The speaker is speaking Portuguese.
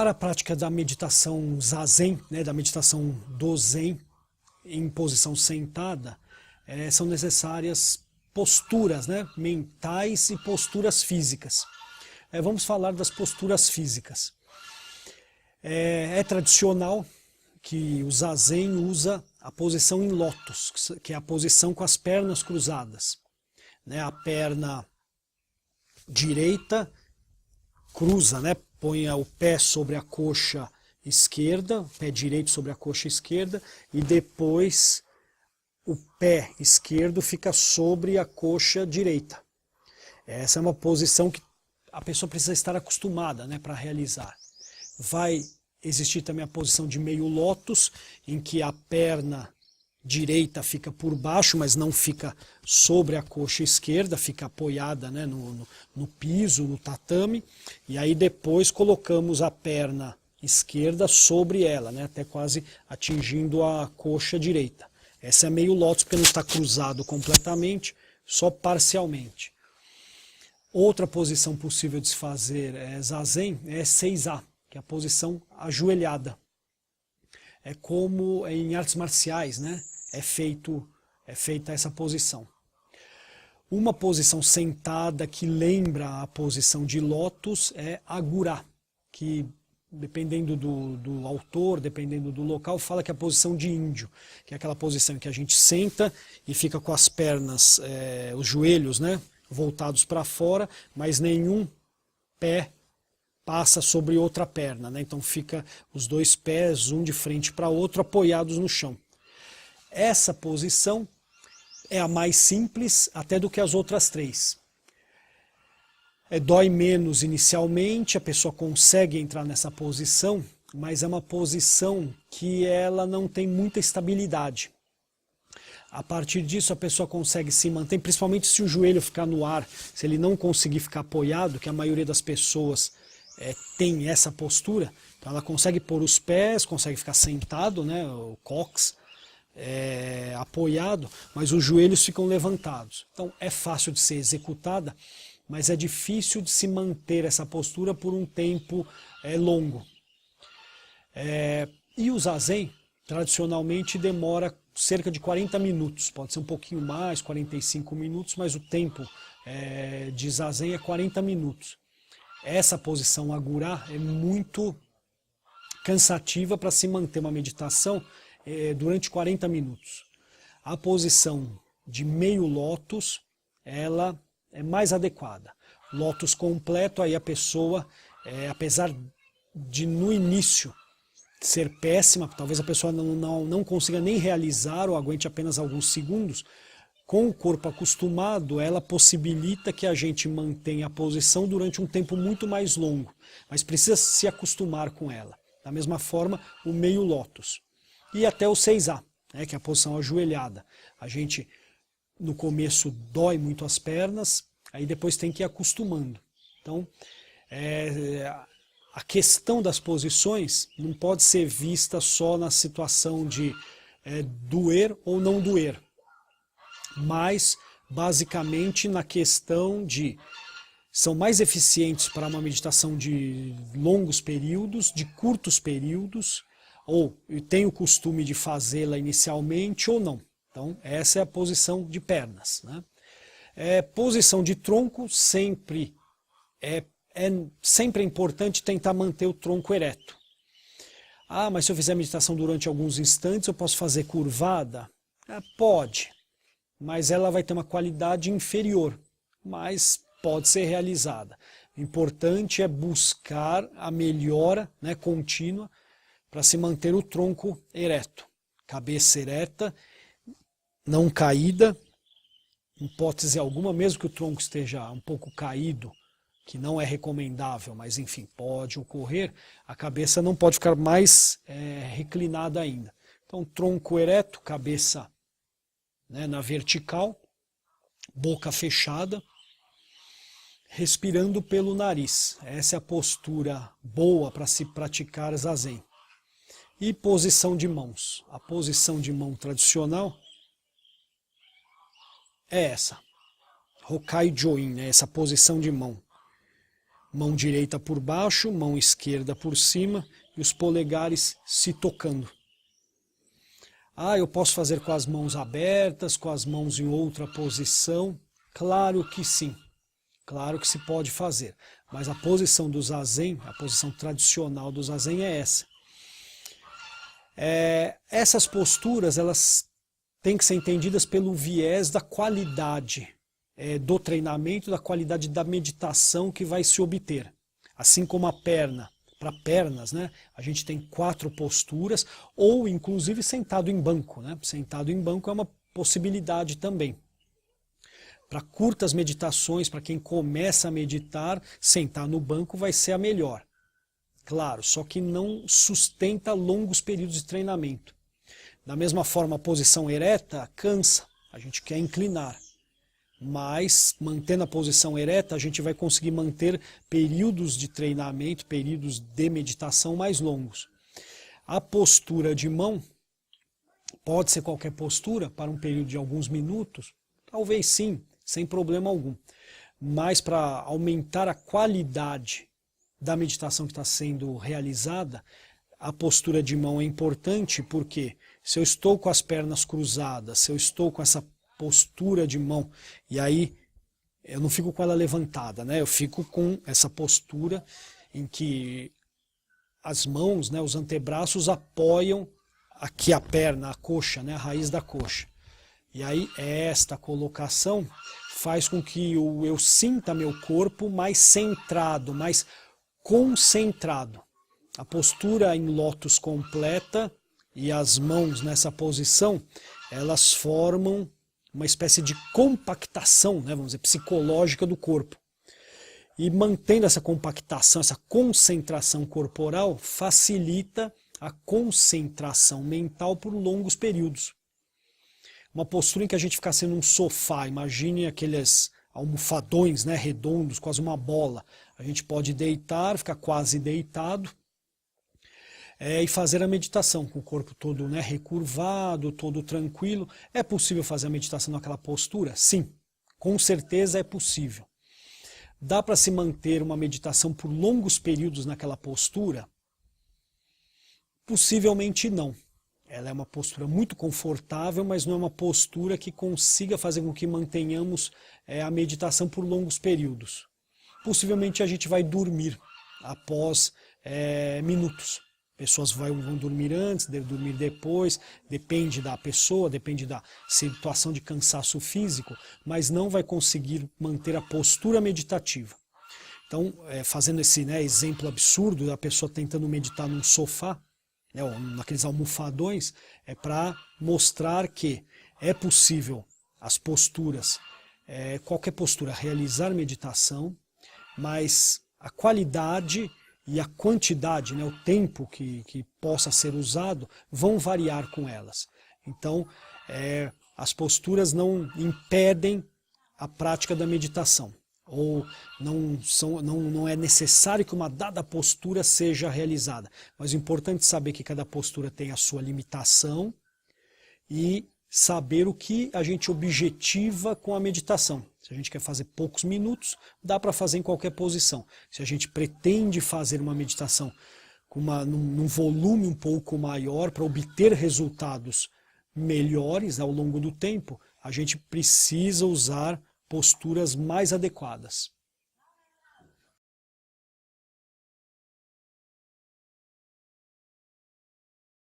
Para a prática da meditação zazen, né, da meditação do Zen, em posição sentada, são necessárias posturas, né, mentais e posturas físicas. Vamos falar das posturas físicas. É tradicional que o zazen usa a posição em lótus, que é a posição com as pernas cruzadas, né, a perna direita cruza, né, põe o pé sobre a coxa esquerda, o pé direito sobre a coxa esquerda, e depois o pé esquerdo fica sobre a coxa direita. Essa é uma posição que a pessoa precisa estar acostumada, né, para realizar. Vai existir também a posição de meio lótus, em que a perna direita fica por baixo, mas não fica sobre a coxa esquerda, fica apoiada, né, no piso, no tatame, e aí depois colocamos a perna esquerda sobre ela, né, até quase atingindo a coxa direita. Essa é meio lótus, porque não está cruzado completamente, só parcialmente. Outra posição possível de se fazer zazen é seizá, que é a posição ajoelhada. É como em artes marciais, né? É feita essa posição. Uma posição sentada que lembra a posição de lótus é agurá, que dependendo do autor, dependendo do local, fala que é a posição de índio, que é aquela posição em que a gente senta e fica com as pernas, os joelhos, né, voltados para fora, mas nenhum pé passa sobre outra perna, né? Então fica os dois pés, um de frente para o outro, apoiados no chão. Essa posição é a mais simples até do que as outras três. Dói menos inicialmente, a pessoa consegue entrar nessa posição, mas é uma posição que ela não tem muita estabilidade. A partir disso a pessoa consegue se manter, principalmente se o joelho ficar no ar, se ele não conseguir ficar apoiado, que a maioria das pessoas tem essa postura, então ela consegue pôr os pés, consegue ficar sentado, né, o cóccix, apoiado, mas os joelhos ficam levantados. Então é fácil de ser executada, mas é difícil de se manter essa postura por um tempo longo. E o zazen, tradicionalmente, demora cerca de 40 minutos, pode ser um pouquinho mais, 45 minutos, mas o tempo de zazen é 40 minutos. Essa posição agurá é muito cansativa para se manter uma meditação durante 40 minutos. A posição de meio lótus, ela é mais adequada. Lótus completo, aí a pessoa, apesar de no início ser péssima, talvez a pessoa não consiga nem realizar ou aguente apenas alguns segundos, com o corpo acostumado, ela possibilita que a gente mantenha a posição durante um tempo muito mais longo, mas precisa se acostumar com ela. Da mesma forma, o meio lótus. E até o seizá, né, que é a posição ajoelhada. A gente, no começo, dói muito as pernas, aí depois tem que ir acostumando. Então, a questão das posições não pode ser vista só na situação de doer ou não doer, mas basicamente na questão de são mais eficientes para uma meditação de longos períodos, de curtos períodos, ou eu tenho o costume de fazê-la inicialmente ou não. Então essa é a posição de pernas, né? Posição de tronco sempre é importante tentar manter o tronco ereto. Ah, mas se eu fizer meditação durante alguns instantes, eu posso fazer curvada? Pode, mas ela vai ter uma qualidade inferior, mas pode ser realizada. O importante é buscar a melhora, né, contínua para se manter o tronco ereto. Cabeça ereta, não caída, em hipótese alguma, mesmo que o tronco esteja um pouco caído, que não é recomendável, mas enfim, pode ocorrer, a cabeça não pode ficar mais reclinada ainda. Então, tronco ereto, cabeça, né, na vertical, boca fechada, respirando pelo nariz. Essa é a postura boa para se praticar zazen. E posição de mãos. A posição de mão tradicional é essa. Hokai Join, né, essa posição de mão. Mão direita por baixo, mão esquerda por cima e os polegares se tocando. Ah, eu posso fazer com as mãos abertas, com as mãos em outra posição? Claro que sim, claro que se pode fazer. Mas a posição do Zazen, a posição tradicional do Zazen é essa. Essas posturas, elas têm que ser entendidas pelo viés da qualidade do treinamento, da qualidade da meditação que vai se obter. Assim como a perna, para pernas, né, a gente tem 4 posturas, ou inclusive sentado em banco. Né? Sentado em banco é uma possibilidade também. Para curtas meditações, para quem começa a meditar, sentar no banco vai ser a melhor. Claro, só que não sustenta longos períodos de treinamento. Da mesma forma, a posição ereta cansa, a gente quer inclinar. Mas, mantendo a posição ereta, a gente vai conseguir manter períodos de treinamento, períodos de meditação mais longos. A postura de mão pode ser qualquer postura para um período de alguns minutos, talvez sim, sem problema algum. Mas para aumentar a qualidade da meditação que está sendo realizada, a postura de mão é importante porque se eu estou com as pernas cruzadas, se eu estou com essa postura de mão, e aí eu não fico com ela levantada, né? Eu fico com essa postura em que as mãos, né, os antebraços apoiam aqui a perna, a coxa, né, a raiz da coxa. E aí esta colocação faz com que eu sinta meu corpo mais centrado, mais concentrado. A postura em lótus completa e as mãos nessa posição, elas formam uma espécie de compactação, né, vamos dizer, psicológica do corpo. E mantendo essa compactação, essa concentração corporal, facilita a concentração mental por longos períodos. Uma postura em que a gente fica sendo um sofá, imagine aqueles almofadões, né, redondos, quase uma bola. A gente pode deitar, ficar quase deitado, e fazer a meditação com o corpo todo, né, recurvado, todo tranquilo. É possível fazer a meditação naquela postura? Sim, com certeza é possível. Dá para se manter uma meditação por longos períodos naquela postura? Possivelmente não. Ela é uma postura muito confortável, mas não é uma postura que consiga fazer com que mantenhamos a meditação por longos períodos. Possivelmente a gente vai dormir após minutos. Pessoas vão dormir antes, devem dormir depois, depende da pessoa, depende da situação de cansaço físico, mas não vai conseguir manter a postura meditativa. Então, fazendo esse, né, exemplo absurdo da pessoa tentando meditar num sofá, né, ou naqueles almofadões, é para mostrar que é possível as posturas, qualquer postura, realizar meditação, mas a qualidade e a quantidade, né, o tempo que possa ser usado, vão variar com elas. Então, as posturas não impedem a prática da meditação, ou não é necessário que uma dada postura seja realizada. Mas é importante saber que cada postura tem a sua limitação e saber o que a gente objetiva com a meditação. Se a gente quer fazer poucos minutos, dá para fazer em qualquer posição. Se a gente pretende fazer uma meditação num volume um pouco maior para obter resultados melhores ao longo do tempo, a gente precisa usar posturas mais adequadas.